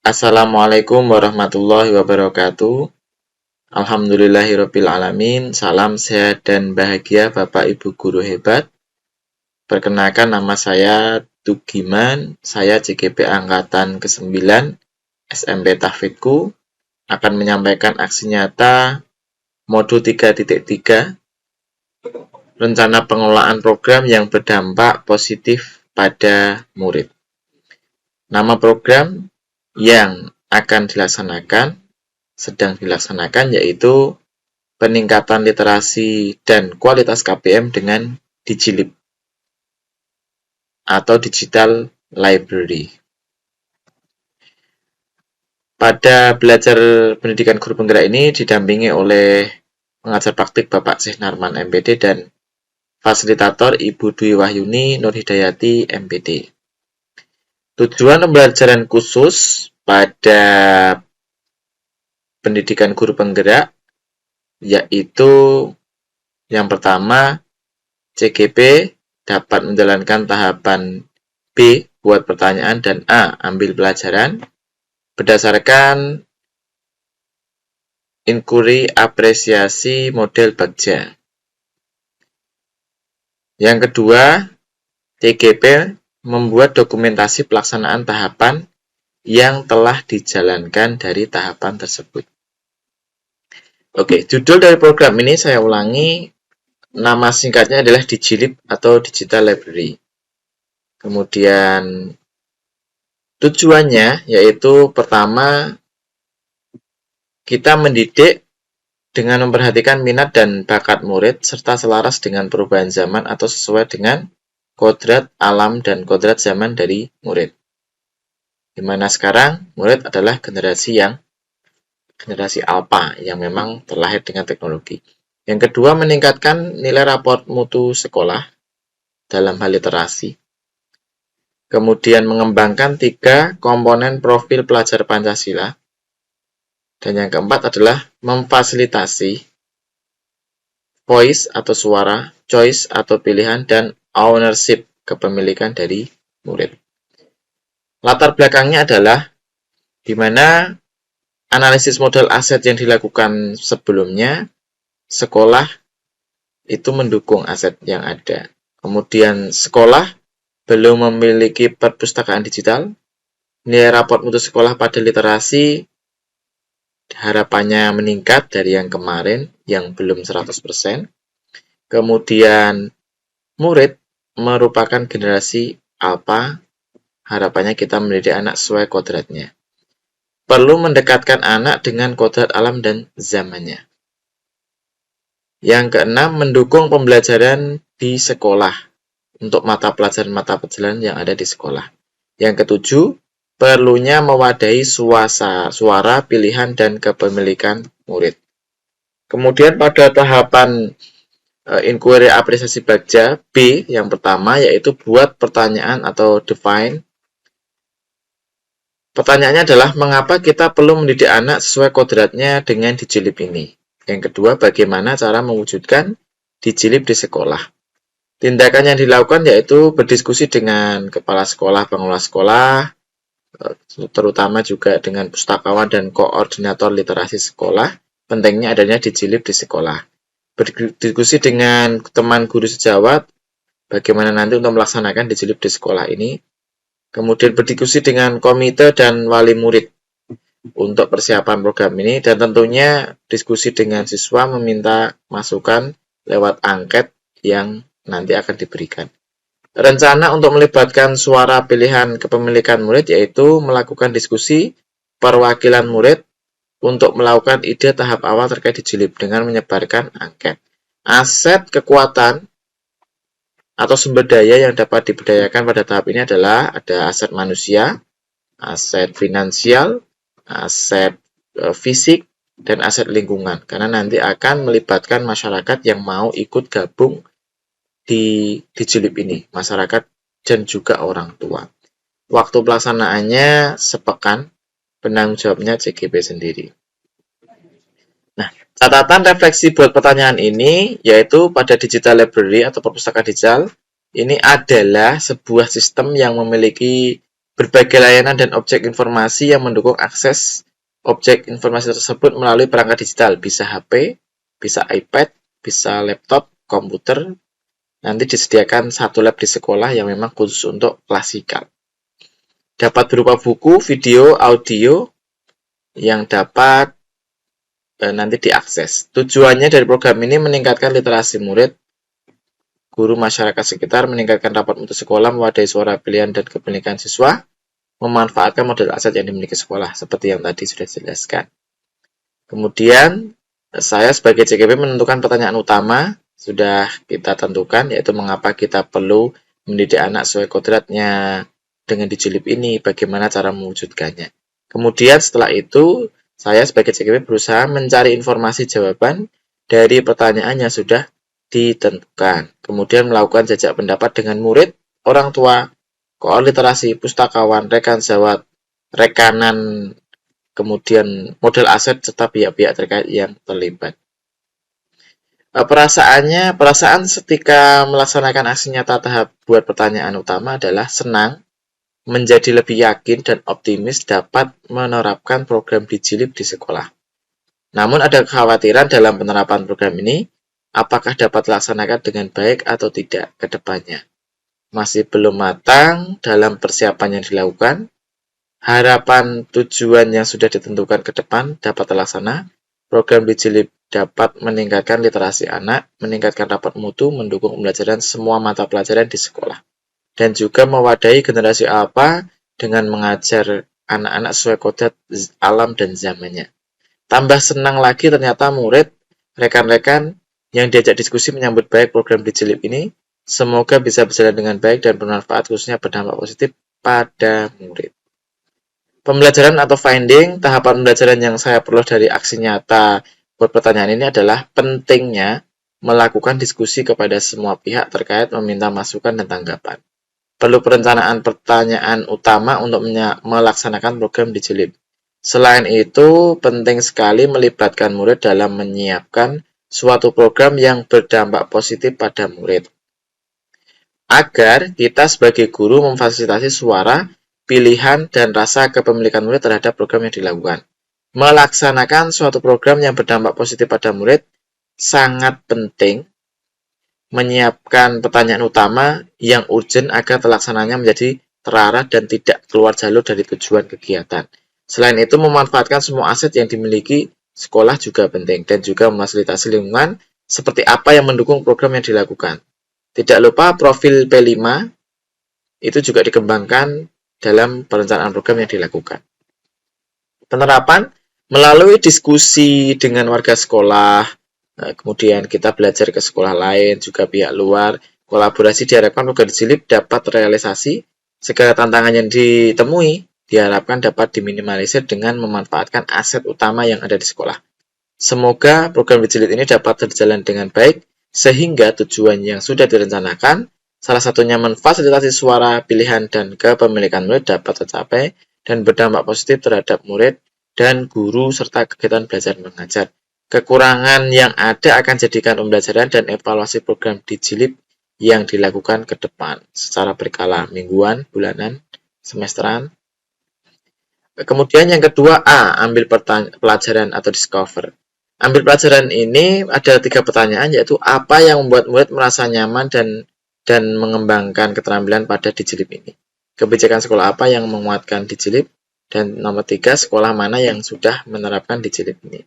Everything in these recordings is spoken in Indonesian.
Assalamualaikum warahmatullahi wabarakatuh. Alhamdulillahirabbil alamin. Salam sehat dan bahagia Bapak Ibu guru hebat. Perkenalkan, nama saya Tugiman. Saya CGP angkatan ke-9 SMP Tahfidku akan menyampaikan aksi nyata modul 3.3 rencana pengelolaan program yang berdampak positif pada murid. Nama program yang akan sedang dilaksanakan yaitu peningkatan literasi dan kualitas KPM dengan Digilib atau Digital Library. Pada belajar pendidikan guru penggerak ini didampingi oleh pengajar praktik Bapak Syekh Narman MPD dan fasilitator Ibu Dwi Wahyuni Nurhidayati MPD. Tujuan pembelajaran khusus pada pendidikan guru penggerak yaitu yang pertama, CGP dapat menjalankan tahapan B, buat pertanyaan, dan A, ambil pelajaran berdasarkan inquiry apresiasi model Bagja. Yang kedua, CGP membuat dokumentasi pelaksanaan tahapan yang telah dijalankan dari tahapan tersebut. Oke, judul dari program ini saya ulangi, nama singkatnya adalah Digilib atau Digital Library. Kemudian tujuannya yaitu pertama, kita mendidik dengan memperhatikan minat dan bakat murid serta selaras dengan perubahan zaman atau sesuai dengan kodrat alam dan kodrat zaman dari murid. Di mana sekarang murid adalah generasi alpha yang memang terlahir dengan teknologi. Yang kedua, meningkatkan nilai raport mutu sekolah dalam hal literasi. Kemudian mengembangkan 3 komponen profil pelajar Pancasila. Dan yang keempat adalah memfasilitasi voice atau suara, choice atau pilihan, dan ownership kepemilikan dari murid. Latar belakangnya adalah di mana analisis model aset yang dilakukan sebelumnya, sekolah itu mendukung aset yang ada. Kemudian sekolah belum memiliki perpustakaan digital, nilai raport mutu sekolah pada literasi harapannya meningkat dari yang kemarin yang belum 100%. Kemudian murid merupakan generasi alpha, harapannya kita mendidik anak sesuai kodratnya. Perlu mendekatkan anak dengan kodrat alam dan zamannya. Yang keenam, mendukung pembelajaran di sekolah untuk mata pelajaran yang ada di sekolah. Yang ketujuh, perlunya mewadahi suara, pilihan, dan kepemilikan murid. Kemudian pada tahapan inquiry apresiasi Bagja B, yang pertama yaitu buat pertanyaan atau define. Pertanyaannya adalah mengapa kita perlu mendidik anak sesuai kodratnya dengan Digilib ini. Yang kedua, bagaimana cara mewujudkan Digilib di sekolah. Tindakan yang dilakukan yaitu berdiskusi dengan kepala sekolah, pengelola sekolah, terutama juga dengan pustakawan dan koordinator literasi sekolah. Pentingnya adanya Digilib di sekolah. Berdiskusi dengan teman guru sejawat, bagaimana nanti untuk melaksanakan Digilib di sekolah ini. Kemudian berdiskusi dengan komite dan wali murid untuk persiapan program ini, dan tentunya diskusi dengan siswa meminta masukan lewat angket yang nanti akan diberikan. Rencana untuk melibatkan suara pilihan kepemilikan murid yaitu melakukan diskusi perwakilan murid untuk melakukan ide tahap awal terkait Digilib dengan menyebarkan angket. Aset kekuatan atau sumber daya yang dapat diberdayakan pada tahap ini adalah ada aset manusia, aset finansial, aset fisik, dan aset lingkungan. Karena nanti akan melibatkan masyarakat yang mau ikut gabung di Digilib ini, masyarakat dan juga orang tua. Waktu pelaksanaannya sepekan, penanggung jawabnya CGP sendiri. Nah, catatan refleksi buat pertanyaan ini yaitu pada Digital Library atau perpustakaan digital ini adalah sebuah sistem yang memiliki berbagai layanan dan objek informasi yang mendukung akses objek informasi tersebut melalui perangkat digital, bisa HP, bisa iPad, bisa laptop, komputer. Nanti disediakan satu lab di sekolah yang memang khusus untuk klasikal. Dapat berupa buku, video, audio yang dapat nanti diakses. Tujuannya dari program ini meningkatkan literasi murid, guru, masyarakat sekitar, meningkatkan rapat mutu sekolah, mewadai suara pilihan dan kepemilikan siswa, memanfaatkan model aset yang dimiliki sekolah, seperti yang tadi sudah dijelaskan. Kemudian, saya sebagai CGP menentukan pertanyaan utama, sudah kita tentukan, yaitu mengapa kita perlu mendidik anak sesuai kodratnya dengan dijilip ini, bagaimana cara mewujudkannya. Kemudian setelah itu, saya sebagai CGP berusaha mencari informasi jawaban dari pertanyaan yang sudah ditentukan. Kemudian melakukan jajak pendapat dengan murid, orang tua, koor literasi, pustakawan, rekan sejawat, rekanan, kemudian model aset, serta pihak-pihak terkait yang terlibat. Perasaan ketika melaksanakan aksi nyata tahap buat pertanyaan utama adalah senang, menjadi lebih yakin dan optimis dapat menerapkan program dijilip di sekolah. Namun ada kekhawatiran dalam penerapan program ini, apakah dapat dilaksanakan dengan baik atau tidak ke depannya. Masih belum matang dalam persiapan yang dilakukan, harapan tujuan yang sudah ditentukan ke depan dapat terlaksana, program dijilip dapat meningkatkan literasi anak, meningkatkan rapat mutu, mendukung pembelajaran semua mata pelajaran di sekolah. Dan juga mewadahi generasi apa dengan mengajar anak-anak sesuai kodrat alam dan zamannya. Tambah senang lagi ternyata murid, rekan-rekan yang diajak diskusi menyambut baik program dijilip ini. Semoga bisa berjalan dengan baik dan bermanfaat, khususnya berdampak positif pada murid. Pembelajaran atau finding, tahapan pembelajaran yang saya peroleh dari aksi nyata buat pertanyaan ini adalah pentingnya melakukan diskusi kepada semua pihak terkait, meminta masukan dan tanggapan. Perlu perencanaan pertanyaan utama untuk melaksanakan program dijilip. Selain itu, penting sekali melibatkan murid dalam menyiapkan suatu program yang berdampak positif pada murid. Agar kita sebagai guru memfasilitasi suara, pilihan, dan rasa kepemilikan murid terhadap program yang dilakukan. Melaksanakan suatu program yang berdampak positif pada murid sangat penting. Menyiapkan pertanyaan utama yang urgent agar terlaksananya menjadi terarah dan tidak keluar jalur dari tujuan kegiatan. Selain itu, memanfaatkan semua aset yang dimiliki sekolah juga penting, dan juga memfasilitasi lingkungan seperti apa yang mendukung program yang dilakukan. Tidak lupa profil P5 itu juga dikembangkan dalam perencanaan program yang dilakukan. Penerapan melalui diskusi dengan warga sekolah, kemudian kita belajar ke sekolah lain, juga pihak luar, kolaborasi diharapkan program dijilip dapat realisasi, segala tantangan yang ditemui diharapkan dapat diminimalisir dengan memanfaatkan aset utama yang ada di sekolah. Semoga program dijilip ini dapat berjalan dengan baik, sehingga tujuan yang sudah direncanakan, salah satunya memfasilitasi suara, pilihan, dan kepemilikan murid dapat tercapai dan berdampak positif terhadap murid dan guru serta kegiatan belajar mengajar. Kekurangan yang ada akan jadikan pembelajaran dan evaluasi program dijilip yang dilakukan ke depan secara berkala, mingguan, bulanan, semesteran. Kemudian yang kedua, ambil pelajaran atau discover. Ambil pelajaran ini ada 3 pertanyaan, yaitu apa yang membuat murid merasa nyaman dan mengembangkan keterampilan pada dijilip ini. Kebijakan sekolah apa yang menguatkan dijilip, dan nomor 3, sekolah mana yang sudah menerapkan dijilip ini.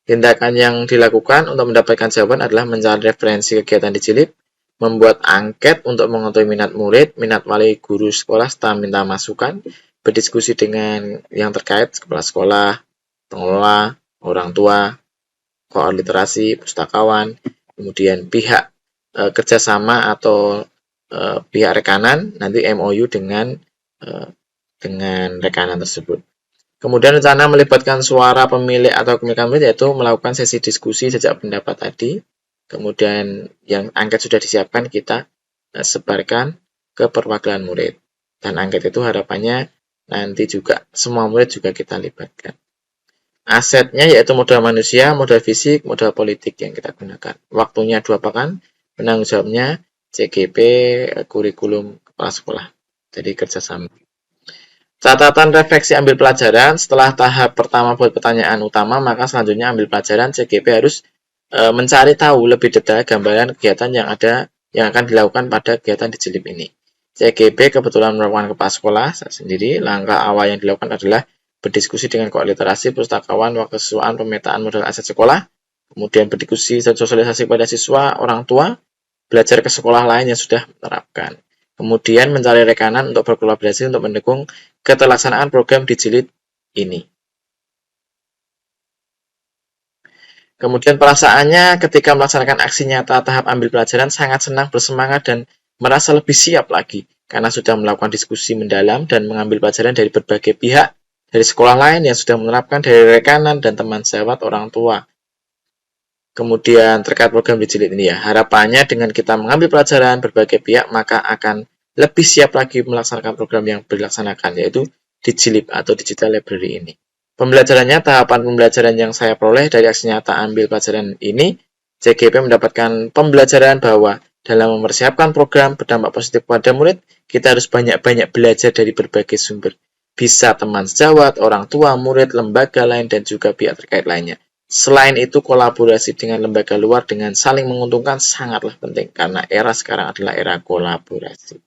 Tindakan yang dilakukan untuk mendapatkan jawaban adalah mencari referensi kegiatan dijilip, membuat angket untuk mengetahui minat murid, minat wali guru sekolah, serta minta masukan, berdiskusi dengan yang terkait, kepala sekolah, pengelola, orang tua, koor literasi, pustakawan, kemudian pihak kerjasama atau pihak rekanan, nanti MOU dengan rekanan tersebut. Kemudian rencana melibatkan suara pemilik atau kepemilikan murid, yaitu melakukan sesi diskusi jajak pendapat tadi. Kemudian yang angket sudah disiapkan, kita sebarkan ke perwakilan murid. Dan angket itu harapannya nanti juga semua murid juga kita libatkan. Asetnya yaitu modal manusia, modal fisik, modal politik yang kita gunakan. Waktunya 2 pekan, penanggung jawabnya CGP kurikulum kepala sekolah. Jadi kerjasama. Catatan refleksi ambil pelajaran, setelah tahap pertama buat pertanyaan utama, maka selanjutnya ambil pelajaran CGP harus mencari tahu lebih detail gambaran kegiatan yang akan dilakukan pada kegiatan dijilip ini. CGP kebetulan melakukan kepala sekolah saya sendiri. Langkah awal yang dilakukan adalah berdiskusi dengan koordinasi pustakawan, wakasiswaan, pemetaan modal aset sekolah, kemudian berdiskusi dan sosialisasi pada siswa, orang tua, belajar ke sekolah lain yang sudah menerapkan. Kemudian mencari rekanan untuk berkolaborasi untuk mendukung keterlaksanaan program dijilid ini. Kemudian perasaannya ketika melaksanakan aksi nyata tahap ambil pelajaran sangat senang, bersemangat, dan merasa lebih siap lagi karena sudah melakukan diskusi mendalam dan mengambil pelajaran dari berbagai pihak, dari sekolah lain yang sudah menerapkan, dari rekanan dan teman sejawat orang tua. Kemudian terkait program dijilid ini ya, harapannya dengan kita mengambil pelajaran berbagai pihak maka akan lebih siap lagi melaksanakan program yang dilaksanakan, yaitu dijilid atau digital library ini. Pembelajarannya, tahapan pembelajaran yang saya peroleh dari aksi nyata ambil pelajaran ini, CGP mendapatkan pembelajaran bahwa dalam mempersiapkan program berdampak positif pada murid, kita harus banyak-banyak belajar dari berbagai sumber. Bisa teman sejawat, orang tua, murid, lembaga lain, dan juga pihak terkait lainnya. Selain itu, kolaborasi dengan lembaga luar dengan saling menguntungkan sangatlah penting karena era sekarang adalah era kolaborasi.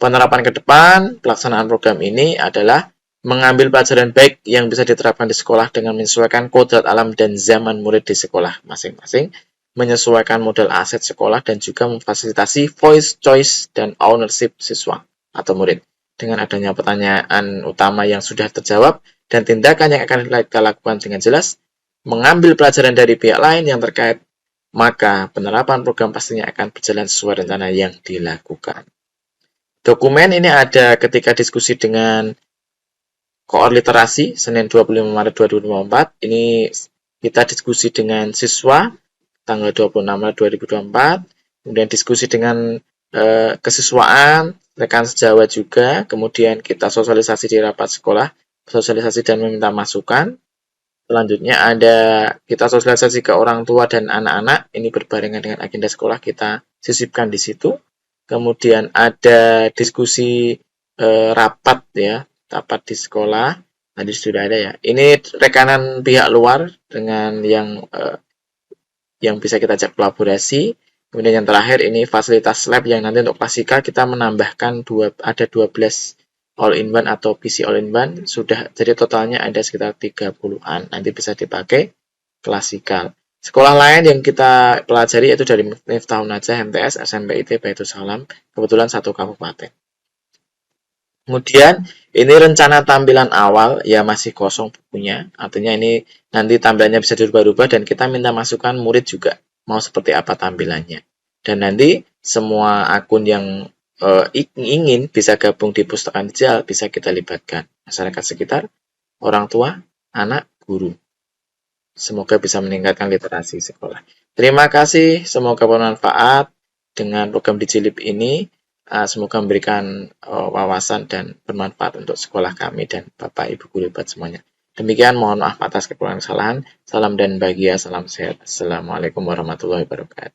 Penerapan ke depan, pelaksanaan program ini adalah mengambil pelajaran baik yang bisa diterapkan di sekolah dengan menyesuaikan kodrat alam dan zaman murid di sekolah masing-masing, menyesuaikan model aset sekolah, dan juga memfasilitasi voice, choice, dan ownership siswa atau murid. Dengan adanya pertanyaan utama yang sudah terjawab dan tindakan yang akan kita lakukan dengan jelas, mengambil pelajaran dari pihak lain yang terkait, maka penerapan program pastinya akan berjalan sesuai rencana yang dilakukan. Dokumen ini ada ketika diskusi dengan koor literasi Senin 25 Maret 2024. Ini kita diskusi dengan siswa tanggal 26 Maret 2024. Kemudian diskusi dengan kesiswaan, rekan sejawat juga. Kemudian kita sosialisasi di rapat sekolah, sosialisasi dan meminta masukan. Selanjutnya ada kita sosialisasi ke orang tua dan anak-anak, ini berbarengan dengan agenda sekolah kita sisipkan di situ. Kemudian ada diskusi rapat ya, rapat di sekolah, tadi sudah ada ya. Ini rekanan pihak luar dengan yang bisa kita ajak kolaborasi. Kemudian yang terakhir ini fasilitas lab yang nanti untuk klasikal kita menambahkan ada 12 all-in-one atau PC all-in-one, sudah jadi totalnya ada sekitar 30-an, nanti bisa dipakai klasikal. Sekolah lain yang kita pelajari yaitu dari Miftahun Najah, MTS, SMPIT, Baitul Salam, kebetulan satu kabupaten. Kemudian ini rencana tampilan awal ya masih kosong bukunya, artinya ini nanti tampilannya bisa dirubah-rubah dan kita minta masukan murid juga mau seperti apa tampilannya. Dan nanti semua akun yang ingin bisa gabung di pustakaan digital bisa kita libatkan masyarakat sekitar, orang tua, anak, guru. Semoga bisa meningkatkan literasi sekolah. Terima kasih, semoga bermanfaat dengan program Dijilib ini. Semoga memberikan wawasan dan bermanfaat untuk sekolah kami dan Bapak Ibu guru buat semuanya. Demikian, mohon maaf atas kekurangan kesalahan. Salam dan bahagia, salam sehat. Assalamualaikum warahmatullahi wabarakatuh.